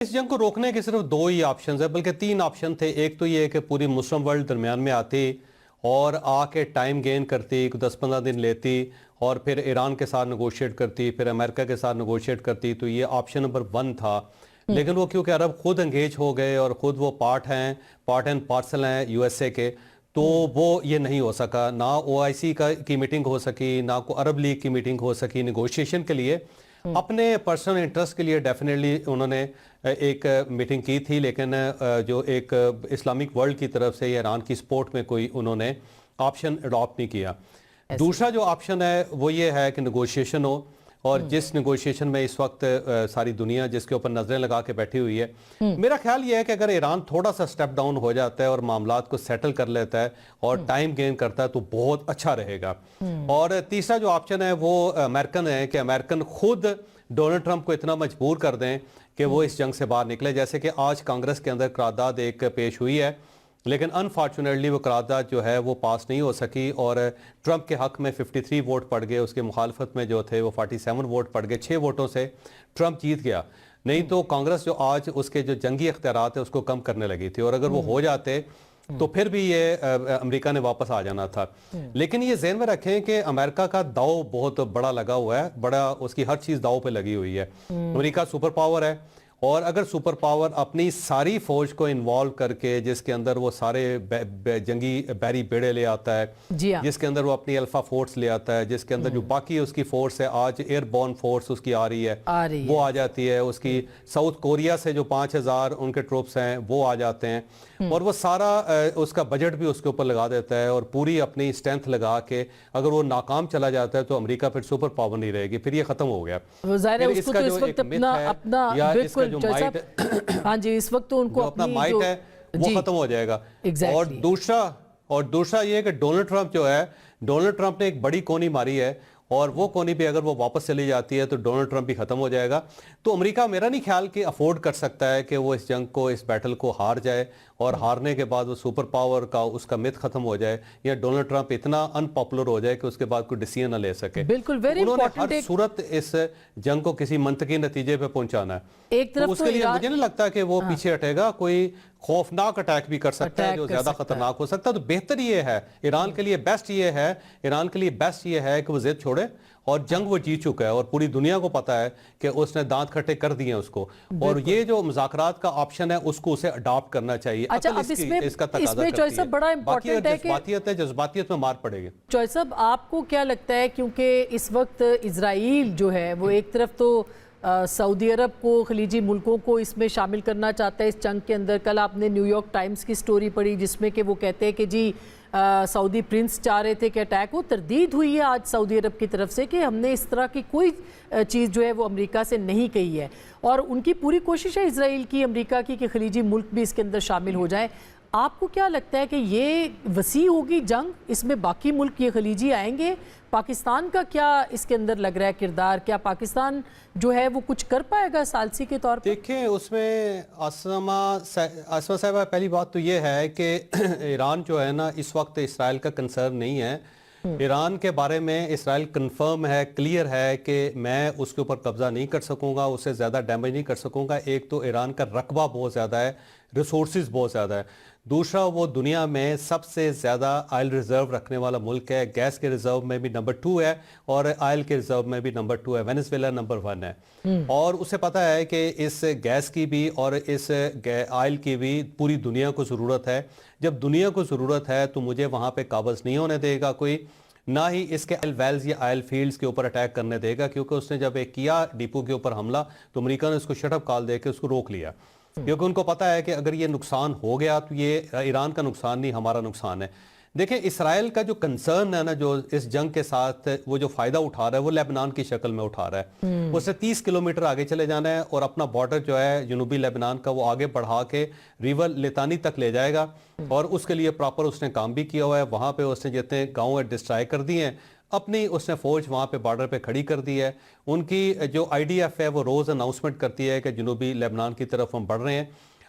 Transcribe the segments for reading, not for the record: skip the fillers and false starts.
इस जंग को रोकने के सिर्फ दो ही ऑप्शन है, बल्कि तीन ऑप्शन थे। एक तो ये कि पूरी मुस्लिम वर्ल्ड दरमियान में आती और आके टाइम गेन करती, 10-15 दिन लेती और फिर ईरान के साथ नेगोशिएट करती, फिर अमेरिका के साथ नेगोशिएट करती। तो ये ऑप्शन नंबर 1 था। लेकिन वो क्योंकि अरब खुद एंगेज हो गए और खुद वो पार्ट एंड पार्सल हैं यूएसए के, तो वो ये नहीं हो सका। ना ओआईसी की मीटिंग हो सकी, ना को अरब लीग की मीटिंग हो सकी नेगोशिएशन के लिए। अपने पर्सनल इंटरेस्ट के लिए डेफिनेटली उन्होंने एक मीटिंग की थी, लेकिन जो एक इस्लामिक वर्ल्ड की तरफ से ईरान की सपोर्ट में कोई उन्होंने ऑप्शन अडॉप्ट नहीं किया। दूसरा जो ऑप्शन है वो ये है कि नेगोशिएशन हो, और जिस नेगोशिएशन में इस वक्त सारी दुनिया जिसके ऊपर नजरें लगा के बैठी हुई है, मेरा ख्याल ये है कि अगर ईरान थोड़ा सा स्टेप डाउन हो जाता है और मामलात को सेटल कर लेता है और टाइम गेन करता है तो बहुत अच्छा रहेगा। और तीसरा जो ऑप्शन है वो अमेरिकन है कि अमेरिकन खुद डोनाल्ड ट्रंप को इतना मजबूर कर दें कि वो इस जंग से बाहर निकले। जैसे कि आज कांग्रेस के अंदर करारदाद एक पेश हुई है, लेकिन अनफॉर्चुनेटली वो करारदाद जो है वो पास नहीं हो सकी और ट्रंप के हक में 53 वोट पड़ गए, उसके मुखालफत में जो थे वो 47 वोट पड़ गए। 6 वोटों से ट्रंप जीत गया। नहीं तो कांग्रेस जो आज उसके जो जंगी इख्तियारात है उसको कम करने लगी थी, और अगर वो हो जाते तो फिर भी ये अमेरिका ने वापस आ जाना था। लेकिन ये ज़हन में रखें कि अमेरिका का दाव बहुत बड़ा लगा हुआ है, बड़ा उसकी हर चीज़ दाव पे लगी हुई है। अमेरिका सुपर पावर है, और अगर सुपर पावर अपनी सारी फौज को इन्वॉल्व करके, जिसके अंदर वो सारे जंगी बहरी बेड़े ले आता है, जिसके अंदर वो अपनी अल्फा फोर्स ले आता है, जिसके अंदर जो बाकी उसकी फोर्स है, आज एयरबॉर्न फोर्स उसकी आ रही है, वो आ जाती है। उसकी साउथ कोरिया से जो 5000 उनके ट्रूप्स हैं वो आ जाते हैं, और वो सारा उसका बजट भी उसके ऊपर लगा देता है और पूरी अपनी स्ट्रेंथ लगा के अगर वो नाकाम चला जाता है तो अमेरिका फिर सुपर पावर नहीं रहेगी, फिर ये खत्म हो गया। इसका जो एक मिथ है या इसका जो माइट हाँ जी, इस वक्त तो उनको अपना माइट है वो खत्म हो जाएगा। और दूसरा ये कि डोनाल्ड ट्रंप जो है, डोनाल्ड ट्रंप ने एक बड़ी कोनी मारी है, और वो कोनी पे अगर वो वापस चली जाती है तो डोनाल्ड ट्रंप भी खत्म हो जाएगा। तो अमेरिका मेरा नहीं ख्याल कि अफोर्ड कर सकता है कि वो इस जंग को, इस बैटल को हार जाए, और हारने के बाद वो सुपर पावर का उसका मिथ खत्म हो जाए, या डोनाल्ड ट्रंप इतना अनपॉपुलर हो जाए कि उसके बाद कोई डिसीजन ना ले सके। बिल्कुल, वेरी उन्होंने इंपॉर्टेंट हर सूरत इस जंग को किसी मंतकी नतीजे पे पहुंचाना है। एक तरफ तो उसके लिए मुझे नहीं लगता कि वो पीछे हटेगा। कोई खौफनाक अटैक भी कर सकता है जो ज्यादा खतरनाक हो सकता है। तो बेहतर ये है, ईरान के लिए बेस्ट ये है, ईरान के लिए बेस्ट ये है कि वो जिद छोड़े, और जंग वो जीत चुका है और पूरी दुनिया को पता है कि उसने दांत खट्टे कर दिए उसको, और ये जो मुज़ाकरात का ऑप्शन है उसको उसे अडॉप्ट करना चाहिए। अच्छा, अब इसका तकाज़ा करती है। बड़ा इंपॉर्टेंट है कि जज्बातियत में मार पड़ेगी। चॉइस साहब, आपको क्या लगता है, क्योंकि इस वक्त इजराइल जो है वो एक तरफ तो सऊदी अरब को, खलीजी मुल्कों को इसमें शामिल करना चाहता है इस जंग के अंदर। कल आपने न्यूयॉर्क टाइम्स की स्टोरी पढ़ी जिसमें कि वो कहते हैं कि जी सऊदी प्रिंस चाह रहे थे कि अटैक हो। तरदीद हुई है आज सऊदी अरब की तरफ से कि हमने इस तरह की कोई चीज़ जो है वो अमेरिका से नहीं कही है, और उनकी पूरी कोशिश है इजराइल की, अमेरिका की, कि खलीजी मुल्क भी इसके अंदर शामिल हो जाए। आपको क्या लगता है कि ये वसी होगी जंग, इसमें बाकी मुल्क ये खलीजी आएंगे? पाकिस्तान का क्या इसके अंदर लग रहा है किरदार? क्या पाकिस्तान जो है वो कुछ कर पाएगा सालसी के तौर पर? देखिए, उसमें आसमा साहब, पहली बात तो ये है कि ईरान जो है ना इस वक्त इसराइल का कंसर्न नहीं है। ईरान के बारे में इसराइल कंफर्म है, क्लियर है कि मैं उसके ऊपर कब्जा नहीं कर सकूंगा, उससे ज़्यादा डैमेज नहीं कर सकूंगा। एक तो ईरान का रकबा बहुत ज़्यादा है, रिसोर्सेज बहुत ज़्यादा है। दूसरा, वो दुनिया में सबसे ज़्यादा आयल रिजर्व रखने वाला मुल्क है। गैस के रिजर्व में भी नंबर 2 है, और आयल के रिजर्व में भी नंबर 2 है। वेनेजुएला नंबर 1 है। और उसे पता है कि इस गैस की भी और इस आयल की भी पूरी दुनिया को ज़रूरत है। जब दुनिया को ज़रूरत है तो मुझे वहाँ पे काबज़ नहीं होने देगा कोई, ना ही इसके आयल वेल्स या आयल फील्ड्स के ऊपर अटैक करने देगा, क्योंकि उसने जब एक किया डिपो के ऊपर हमला तो अमेरिका ने उसको शटअप कॉल दे के उसको रोक लिया, क्योंकि उनको पता है कि अगर ये नुकसान हो गया तो ये ईरान का नुकसान नहीं, हमारा नुकसान है। देखें, इसराइल का जो कंसर्न है ना, जो इस जंग के साथ वो जो फायदा उठा रहा है वो लेबनान की शक्ल में उठा रहा है। उससे 30 किलोमीटर आगे चले जाना है और अपना बॉर्डर जो है जनूबी लेबनान का वो आगे बढ़ा के रिवर लितानी तक ले जाएगा, और उसके लिए प्रॉपर उसने काम भी किया हुआ है। वहाँ पे उसने जितने गाँव है डिस्ट्रॉय कर दिए हैं, अपनी उसने फौज वहाँ पे बॉर्डर पे खड़ी कर दी है। उनकी जो IDF है वो रोज़ अनाउंसमेंट करती है कि जनूबी लेबनान की तरफ हम बढ़ रहे हैं।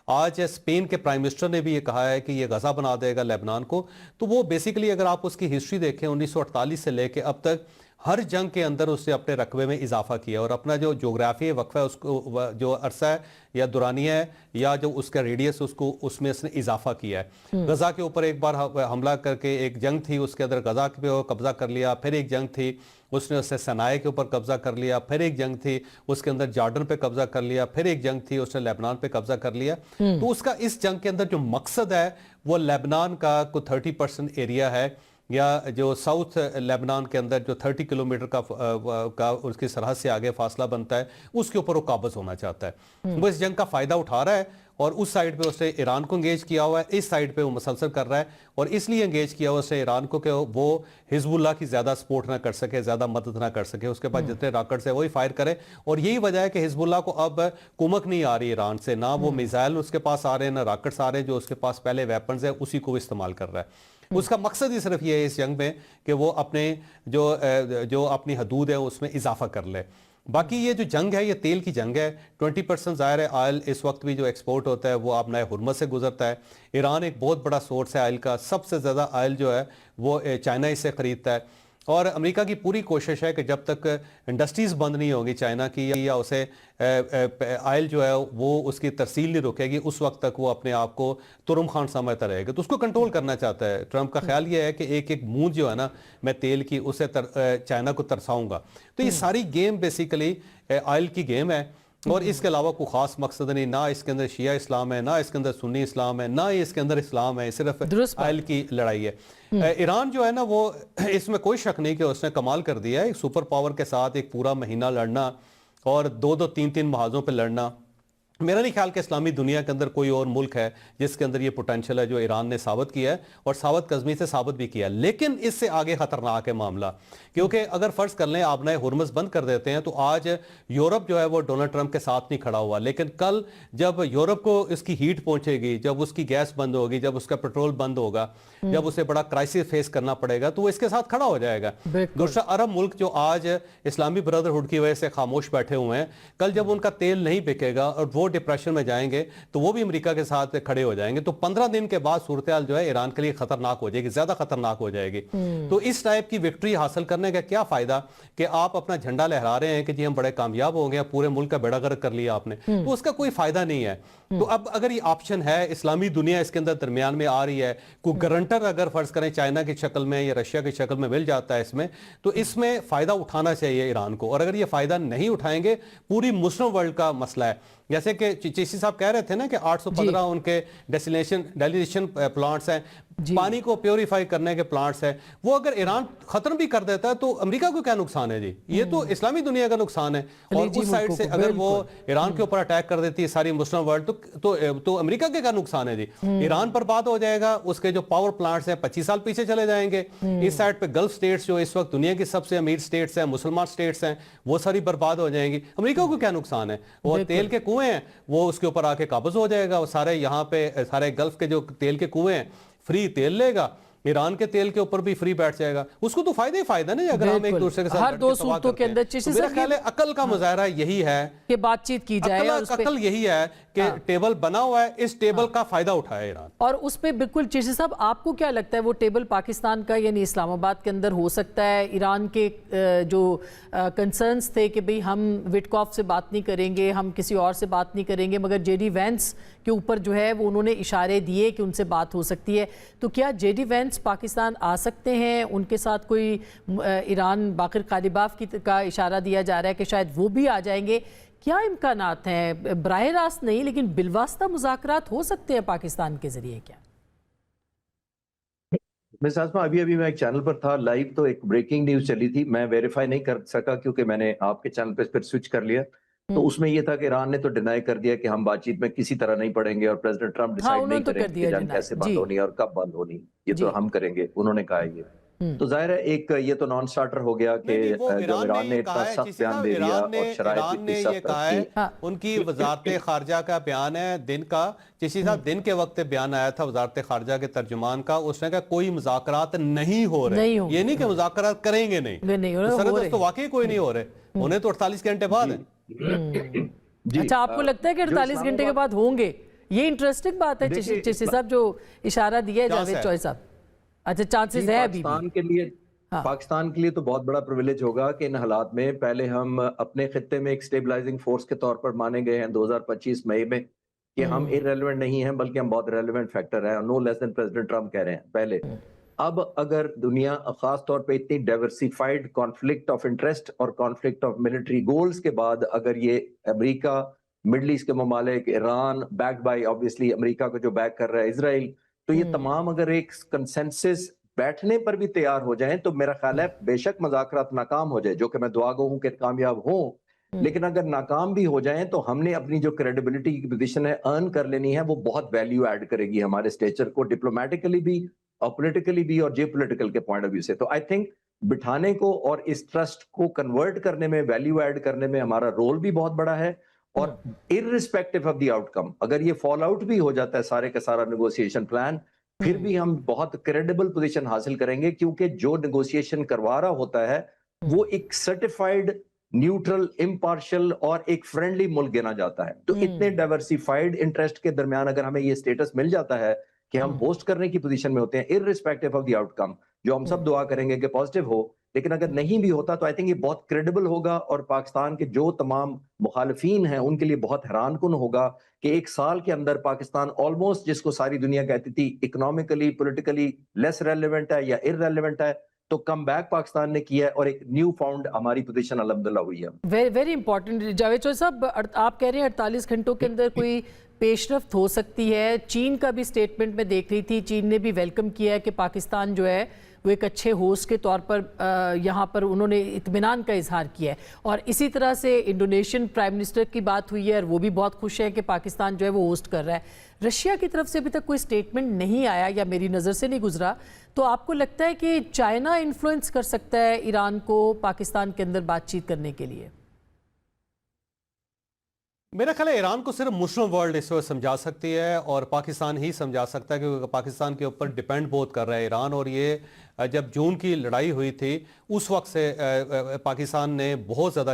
आज स्पेन के प्राइम मिनिस्टर ने भी ये कहा है कि ये गजा बना देगा लेबनान को। तो वो बेसिकली अगर आप उसकी हिस्ट्री देखें 1948 से लेके अब तक हर जंग के अंदर उसने अपने रकबे में इजाफा किया और अपना जो जोग्राफी वक्फा है उसको जो अरसा है या दुरानिया है या जो उसका रेडियस उसको उसमें उसने इजाफा किया है। गजा के ऊपर एक बार हमला करके एक जंग थी, उसके अंदर गजा पे कब्जा कर लिया, फिर एक जंग थी उसने सनाए के ऊपर कब्जा कर लिया, फिर एक जंग थी उसके अंदर जॉर्डन पे कब्जा कर लिया, फिर एक जंग थी उसने लेबनान पे कब्जा कर लिया। तो उसका इस जंग के अंदर जो मकसद है वो लेबनान का कोई 30% एरिया है या जो साउथ लेबनान के अंदर जो 30 किलोमीटर का उसकी सरहद से आगे फासला बनता है उसके ऊपर वो काबज होना चाहता है। वो इस जंग का फायदा उठा रहा है और उस साइड पे उसने ईरान को एंगेज किया हुआ है, इस साइड पे वो मसलसल कर रहा है और इसलिए एंगेज किया हुआ उसने ईरान को कि वो हिजबुल्लाह की ज्यादा सपोर्ट ना कर सके, ज्यादा मदद ना कर सके, उसके पास जितने रॉकेट्स है वही फायर करे। और यही वजह है कि हिजबुल्लाह को अब कुमक नहीं आ रही ईरान से, ना वो मिसाइल उसके पास आ रहे हैं ना रॉकेट्स आ रहे हैं, जो उसके पास पहले वेपन्स है उसी को इस्तेमाल कर रहा है। उसका मकसद ही सिर्फ ये है इस जंग में कि वो अपने जो अपनी हदूद है उसमें इजाफा कर ले। बाकी ये जो जंग है ये तेल की जंग है। 20% ज़ाहिर है ऑयल इस वक्त भी जो एक्सपोर्ट होता है वो आपने हुर्मुज़ से गुजरता है। ईरान एक बहुत बड़ा सोर्स है ऑयल का, सबसे ज़्यादा ऑयल जो है वो चाइना इससे ख़रीदता है और अमेरिका की पूरी कोशिश है कि जब तक इंडस्ट्रीज़ बंद नहीं होगी चाइना की या उसे ऑयल जो है वो उसकी तरसील नहीं रुकेगी उस वक्त तक वो अपने आप को तुरम खान समझता रहेगा। तो उसको कंट्रोल करना चाहता है। ट्रंप का ख्याल ये है कि एक एक बूंद जो है ना मैं तेल की उसे चाइना को तरसाऊंगा। तो ये सारी गेम बेसिकली ऑयल की गेम है और इसके अलावा कोई खास मकसद नहीं, ना इसके अंदर शिया इस्लाम है, ना इसके अंदर सुन्नी इस्लाम है, ना इसके अंदर इस्लाम है, सिर्फ ऑयल की लड़ाई है। ईरान जो है ना वो इसमें कोई शक नहीं कि उसने कमाल कर दिया है। एक सुपर पावर के साथ एक पूरा महीना लड़ना और 2-2 3-3 महाजों पे लड़ना, मेरा नहीं ख्याल कि इस्लामी दुनिया के अंदर कोई और मुल्क है जिसके अंदर ये पोटेंशियल है जो ईरान ने साबित किया है और साबित कज़मी से साबित भी किया है। लेकिन इससे आगे खतरनाक है मामला, क्योंकि अगर फर्ज कर लें आप नए हुर्मुज़ बंद कर देते हैं तो आज यूरोप जो है वो डोनाल्ड ट्रंप के साथ नहीं खड़ा हुआ, लेकिन कल जब यूरोप को इसकी हीट पहुंचेगी, जब उसकी गैस बंद होगी, जब उसका पेट्रोल बंद होगा, जब उसे बड़ा क्राइसिस फेस करना पड़ेगा तो वो इसके साथ खड़ा हो जाएगा। दूसरा अरब मुल्क जो आज इस्लामी ब्रदरहुड की वजह से खामोश बैठे हुए हैं, कल जब उनका तेल नहीं बिकेगा और वो डिप्रेशन में जाएंगे तो वो भी अमेरिका के साथ खड़े हो जाएंगे। तो 15 दिन के बाद सूरत-ए-हाल जो है ईरान के लिए खतरनाक हो जाएगी, ज्यादा खतरनाक हो जाएगी। तो इस टाइप की विक्ट्री हासिल करने का क्या फायदा कि आप अपना झंडा लहरा रहे हैं कि जी हम बड़े कामयाब हो गए, पूरे मुल्क का बेड़ा गर्क कर लिया आपने, तो उसका कोई फायदा नहीं है। तो अब अगर ये ऑप्शन है, इस्लामी दुनिया इसके अंदर दरमियान में आ रही है, कोई गारंटर अगर फर्ज करें चाइना की शक्ल में या रशिया की शक्ल में मिल जाता है इसमें, तो इसमें फायदा उठाना चाहिए ईरान को। और अगर ये फायदा नहीं उठाएंगे, पूरी मुस्लिम वर्ल्ड का मसला है। जैसे कि चीसी साहब कह रहे थे ना कि 815 उनके डेसिलेशन प्लांट्स हैं, पानी को प्योरीफाई करने के प्लांट्स हैं, वो अगर ईरान खत्म भी कर देता है तो अमेरिका को क्या नुकसान है जी? ये तो इस्लामी दुनिया का नुकसान है। और उस साइड से अगर वो ईरान के ऊपर अटैक कर देती है सारी मुस्लिम वर्ल्ड तो अमेरिका के क्या नुकसान है जी? ईरान बर्बाद हो जाएगा, उसके जो पावर प्लांट्स हैं 25 साल पीछे चले जाएंगे। इस साइड पे गल्फ स्टेट्स जो इस वक्त दुनिया की सबसे अमीर स्टेट्स हैं, मुसलमान स्टेट्स हैं, वो सारी बर्बाद हो जाएंगी। अमेरिका को क्या नुकसान है? वो तेल के कुएं हैं वो उसके ऊपर आके काबज हो जाएगा, वो सारे यहाँ पे सारे गल्फ के जो तेल के कुएं हैं फ्री तेल लेगा, ईरान के तेल के ऊपर भी फ्री बैठ जाएगा। उसको तो फायदा ही फायदा नहीं अगर हम एक दूसरे के साथ हर दो सूरतों के अंदर तो मेरा ख्याल है अकल का मुजाहरा यही है कि बातचीत की जाए। अकल यही है कि टेबल बना हुआ है, इस टेबल का फायदा उठाए ईरान। और उस पे बिल्कुल चिश्ती साहब आपको क्या लगता है वो टेबल पाकिस्तान का यानी इस्लामाबाद के अंदर हो सकता है? ईरान के जो कंसर्न्स थे कि भाई हम विटकॉफ से बात नहीं करेंगे, हम किसी और से बात नहीं करेंगे, मगर जेडी वैंस के ऊपर जो है वो उन्होंने इशारे दिए कि उनसे बात हो सकती है। तो क्या जेडी वैंस पाकिस्तान आ सकते हैं? उनके साथ कोई ईरान बाकिर कालिबाफ का इशारा दिया जा रहा है कि शायद वो भी आ जाएंगे। क्या इम्कानात हैं? बराह रास्त नहीं लेकिन बिलवास्ता मुज़ाकरात हो सकते हैं पाकिस्तान के जरिए क्या? मिस आसमा, अभी मैं एक चैनल पर था लाइव, तो एक ब्रेकिंग न्यूज चली थी, मैं वेरीफाई नहीं कर सका क्योंकि मैंने आपके चैनल पे फिर स्विच कर लिया। तो उसमें ये था कि ईरान ने तो डिनाई कर दिया कि हम बातचीत में किसी तरह नहीं पड़ेंगे और प्रेसिडेंट ट्रंप डिसाइड नहीं करेंगे कि जंग कैसे बंद होनी है और कब बंद होनी, ये तो हम करेंगे, उन्होंने कहा ये। तो जाहिर है एक ये तो नॉन स्टार्टर हो गया कि जब ईरान ने इतना सख्त बयान दे दिया और शराइत इतनी सख्त रखी। उनकी वजारत खारजा का बयान है दिन का, किसी साहब दिन के वक्त बयान आया था वजारत खारजा के तर्जुमान का, उसने कहा कोई मुज़ाकरात नहीं हो रहे। ये नहीं कि मुज़ाकरात करेंगे नहीं, तो वाकई कोई नहीं हो रहे, उन्हें तो 48 घंटे बाद है। अच्छा, आपको लगता है कि 48 घंटे के बाद होंगे? ये इंटरेस्टिंग बात है चिश्ती साहब जो इशारा दिया है जावेद चौधरी साहब। अच्छा, चांसेस है अभी पाकिस्तान के लिए हाँ। पाकिस्तान के लिए तो बहुत बड़ा प्रिविलेज होगा कि इन हालात में पहले हम अपने खित्ते में एक स्टेबलाइजिंग फोर्स के तौर पर माने गए हैं 2025 मई में कि हम इररेलेवेंट नहीं हैं बल्कि हम बहुत रेलेवेंट फैक्टर हैं, no less than president Trump कह रहे हैं पहले। अब अगर दुनिया खास तौर पे इतनी डाइवर्सिफाइड कॉन्फ्लिक्ट ऑफ इंटरेस्ट और कॉन्फ्लिक्ट ऑफ मिलिट्री गोल्स के बाद अगर ये अमेरिका, मिडल ईस्ट के ममालिक, Iran, backed by obviously America को जो बैक कर रहा है इजराइल, तो ये तमाम अगर एक कंसेंसस बैठने पर भी तैयार हो जाएं तो मेरा ख्याल है बेशक मुज़ाकरात नाकाम हो जाए, जो कि मैं दुआ गो हूं कि कामयाब हों, लेकिन अगर नाकाम भी हो जाएं तो हमने अपनी जो क्रेडिबिलिटी की पोजीशन है अर्न कर लेनी है, वो बहुत वैल्यू ऐड करेगी हमारे स्टेचर को, डिप्लोमेटिकली भी और पॉलिटिकली भी और जियोपॉलिटिकल के पॉइंट ऑफ व्यू से। तो आई थिंक बिठाने को और इस ट्रस्ट को कन्वर्ट करने में, वैल्यू ऐड करने में हमारा रोल भी बहुत बड़ा है। और इररिस्पेक्टिव ऑफ द आउटकम, अगर ये फॉल आउट भी हो जाता है सारे का सारा नेगोशिएशन प्लान, फिर भी हम बहुत क्रेडिबल पोजीशन हासिल करेंगे, क्योंकि जो नेगोशिएशन करवा रहा होता है वो एक सर्टिफाइड न्यूट्रल, इम्पार्शियल और एक फ्रेंडली मुल्क गिना जाता है। तो इतने डाइवर्सिफाइड इंटरेस्ट के दरमियान अगर हमें ये स्टेटस मिल जाता है कि हम होस्ट करने की पोजीशन में होते हैं इररिस्पेक्टिव ऑफ द आउटकम, जो हम सब दुआ करेंगे कि पॉजिटिव हो, लेकिन अगर नहीं भी होता तो आई थिंक ये बहुत क्रेडिबल होगा और पाकिस्तान के जो तमाम मुखालिफिन हैं उनके लिए बहुत हैरान कुन होगा कि एक साल के अंदर पाकिस्तान ऑलमोस्ट, जिसको सारी दुनिया कहती थी इकोनॉमिकली, पॉलिटिकली लेस रेलेवेंट है या इररेलेवेंट है, तो कम बैक पाकिस्तान ने किया है और एक न्यू फाउंड हमारी पोजीशन अल्हम्दुलिल्लाह हुई है। Very very important. Javed Chaudhry sahab, आप कह रहे हैं 48 घंटों के अंदर कोई पेशरफ्त हो सकती है। चीन का भी स्टेटमेंट में देख रही थी, चीन ने भी वेलकम किया है कि पाकिस्तान जो है वो एक अच्छे होस्ट के तौर पर यहाँ पर उन्होंने इत्मीनान का इजहार किया है। और इसी तरह से इंडोनेशियन प्राइम मिनिस्टर की बात हुई है और वो भी बहुत खुश है कि पाकिस्तान जो है वो होस्ट कर रहा है। रशिया की तरफ से अभी तक कोई स्टेटमेंट नहीं आया या मेरी नज़र से नहीं गुजरा, तो आपको लगता है कि चाइना इन्फ्लुएंस कर सकता है ईरान को पाकिस्तान के अंदर बातचीत करने के लिए? मेरा ख्याल है ईरान को सिर्फ मुस्लिम वर्ल्ड इस वक्त समझा सकती है और पाकिस्तान ही समझा सकता है, क्योंकि पाकिस्तान के ऊपर डिपेंड बहुत कर रहा है ईरान। और ये जब जून की लड़ाई हुई थी उस वक्त से पाकिस्तान ने बहुत ज़्यादा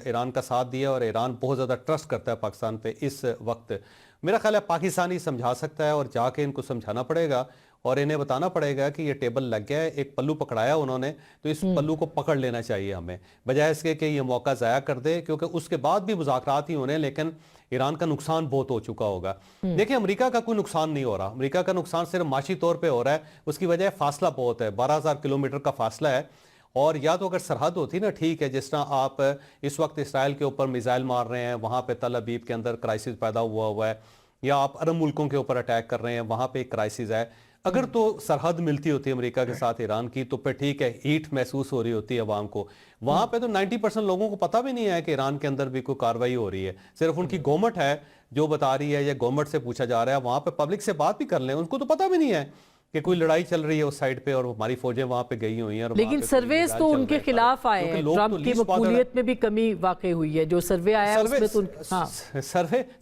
ईरान का साथ दिया और ईरान बहुत ज़्यादा ट्रस्ट करता है पाकिस्तान पे इस वक्त। मेरा ख्याल है पाकिस्तान ही समझा सकता है और जाके इनको समझाना पड़ेगा और इन्हें बताना पड़ेगा कि ये टेबल लग गया है, एक पल्लू पकड़ाया उन्होंने, तो इस पल्लू को पकड़ लेना चाहिए हमें, बजाय इसके कि ये मौका ज़ाया कर दे, क्योंकि उसके बाद भी मुज़ाकरात ही होने, लेकिन ईरान का नुकसान बहुत हो चुका होगा। देखिए, अमेरिका का कोई नुकसान नहीं हो रहा, अमेरिका का नुकसान सिर्फ माशी तौर पे हो रहा है। उसकी वजह फासला बहुत है, 12,000 किलोमीटर का फासला है। और या तो अगर सरहद होती ना, ठीक है, जिस तरह आप इस वक्त इसराइल के ऊपर मिसाइल मार रहे हैं, वहाँ पे तल अबीब के अंदर क्राइसिस पैदा हुआ है, या आप अरब मुल्कों के ऊपर अटैक कर रहे हैं, वहाँ पे एक क्राइसिस है। अगर तो सरहद मिलती होती है अमेरिका के साथ ईरान की, तो फिर ठीक है, हीट महसूस हो रही होती है अवाम को। वहां पे तो 90% लोगों को पता भी नहीं है कि ईरान के अंदर भी कोई कार्रवाई हो रही है, सिर्फ उनकी गवर्नमेंट है जो बता रही है, या गवर्नमेंट से पूछा जा रहा है। वहां पे पब्लिक से बात भी कर लें, उनको तो पता भी नहीं है कि कोई लड़ाई चल रही है उस साइड पे और हमारी फौजें वहां पे गई हुई हैं। लेकिन सर्वेस तो उनके खिलाफ आए हैं, ट्रम्प की मकबूलियत में भी कमी वाकई हुई है। जो सर्वे आया है उसमें तो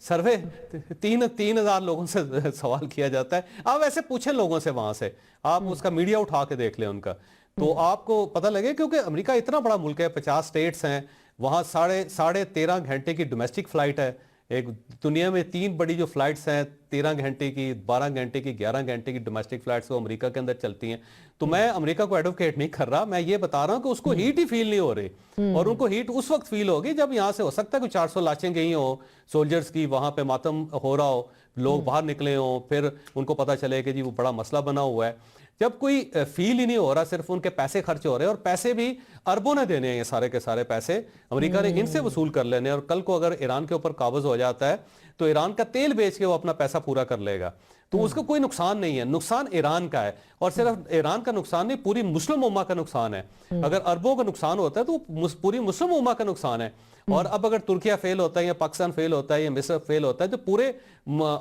सर्वे 3,000 लोगों से सवाल किया जाता है। आप ऐसे पूछें लोगों से, वहां से आप उसका मीडिया उठा के देख लें उनका, तो आपको पता लगे। क्योंकि अमेरिका इतना बड़ा मुल्क है, 50 स्टेट्स हैं, वहां 13.5 घंटे की डोमेस्टिक फ्लाइट है। एक दुनिया में 3 बड़ी जो फ्लाइट्स हैं, 13 घंटे की, 12 घंटे की, 11 घंटे की डोमेस्टिक फ्लाइट्स वो अमेरिका के अंदर चलती हैं। तो मैं अमेरिका को एडवोकेट नहीं कर रहा, मैं ये बता रहा हूं कि उसको हीट ही फील नहीं हो रही, और उनको हीट उस वक्त फील होगी जब यहां से हो सकता है कि 400 लाशें गई हो सोल्जर्स की, वहां पे मातम हो रहा हो, लोग बाहर निकले हो, फिर उनको पता चले कि जी वो बड़ा मसला बना हुआ है। जब कोई फील ही नहीं हो रहा, सिर्फ उनके पैसे खर्च हो रहे हैं, और पैसे भी अरबों ने देने हैं, ये सारे के सारे पैसे अमेरिका ने इनसे वसूल कर लेने, और कल को अगर ईरान के ऊपर काबज हो जाता है तो ईरान का तेल बेच के वो अपना पैसा पूरा कर लेगा। तो उसका कोई नुकसान नहीं है, नुकसान ईरान का है, और सिर्फ ईरान का नुकसान नहीं, पूरी मुस्लिम उम्मा का नुकसान है। अगर अरबों का नुकसान होता है तो पूरी मुस्लिम उम्मा का नुकसान है। और अब अगर तुर्किया फेल होता है, या पाकिस्तान फेल होता है, या मिस्र फेल होता है, तो पूरे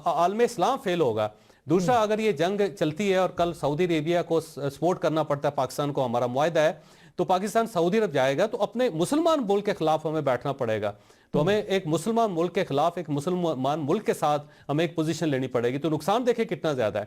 आलम इस्लाम फेल होगा। दूसरा, अगर ये जंग चलती है और कल सऊदी अरेबिया को सपोर्ट करना पड़ता है पाकिस्तान को, हमारा मुआहदा है, तो पाकिस्तान सऊदी अरब जाएगा, तो अपने मुसलमान मुल्क के खिलाफ हमें बैठना पड़ेगा। तो हमें एक मुसलमान मुल्क के खिलाफ, एक मुसलमान मुल्क के साथ हमें एक पोजीशन लेनी पड़ेगी। तो नुकसान देखें कितना ज्यादा है।